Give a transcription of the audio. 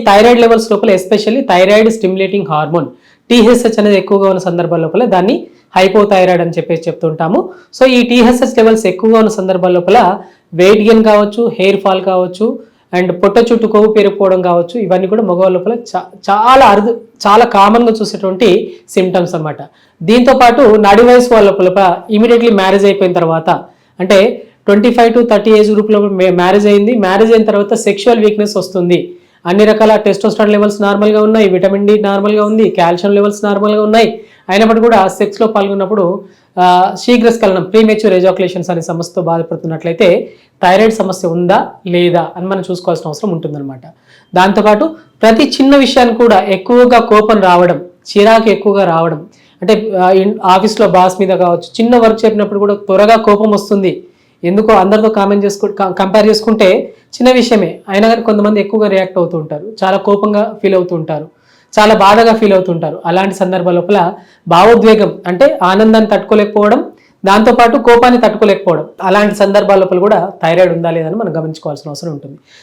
Thyroid levels లోపల especially thyroid stimulating hormone టీహెచ్హెచ్ అనేది ఎక్కువగా ఉన్న సందర్భాల లోపల దాన్ని హైపోథైరాయిడ్ అని చెప్పేసి చెప్తుంటాము. సో ఈ టీహెచ్హెచ్ లెవెల్స్ ఎక్కువగా ఉన్న సందర్భాల లోపల వెయిట్ గెయిన్ కావచ్చు, హెయిర్ ఫాల్ కావచ్చు, అండ్ పొట్ట చుట్టూ కొవ్వు పెరిగిపోవడం కావచ్చు, ఇవన్నీ కూడా మగవాళ్ళ లోపల చాలా కామన్గా చూసేటువంటి సిమ్టమ్స్ అనమాట. దీంతో పాటు నడి వయసు వాళ్ళ లోపల ఇమీడియట్లీ మ్యారేజ్ అయిపోయిన తర్వాత, అంటే 25 to 30 ఏజ్ గ్రూప్లో మ్యారేజ్ అయిన తర్వాత సెక్షువల్ వీక్నెస్ వస్తుంది. అన్ని రకాల టెస్టోస్టెరాన్ లెవెల్స్ నార్మల్గా ఉన్నాయి, విటమిన్ డి నార్మల్గా ఉంది, కాల్షియం లెవెల్స్ నార్మల్గా ఉన్నాయి. అయినప్పటికీ కూడా సెక్స్లో పాల్గొన్నప్పుడు శీఘ్రస్ఖలనం ప్రీమెచ్యూర్ ఎజాకులేషన్స్ అనే సమస్యతో బాధపడుతున్నట్లయితే థైరాయిడ్ సమస్య ఉందా లేదా అని మనం చూసుకోవాల్సిన అవసరం ఉంటుందన్నమాట. దాంతోపాటు ప్రతి చిన్న విషయాన్ని కూడా ఎక్కువగా కోపం రావడం, చిరాకు ఎక్కువగా రావడం, అంటే ఆఫీస్లో బాస్ మీద కావచ్చు, చిన్న వర్క్ చెప్పినప్పుడు కూడా త్వరగా కోపం వస్తుంది. ఎందుకో అందరితో కంపేర్ చేసుకుంటే చిన్న విషయమే అయినా కానీ కొంతమంది ఎక్కువగా రియాక్ట్ అవుతూ ఉంటారు, చాలా కోపంగా ఫీల్ అవుతూ ఉంటారు, చాలా బాధగా ఫీల్ అవుతుంటారు. అలాంటి సందర్భాల లోపల భావోద్వేగం అంటే ఆనందాన్ని తట్టుకోలేకపోవడం, దాంతోపాటు కోపాన్ని తట్టుకోలేకపోవడం, అలాంటి సందర్భాల లోపల కూడా థైరాయిడ్ ఉందా లేదని మనం గమనించుకోవాల్సిన అవసరం ఉంటుంది.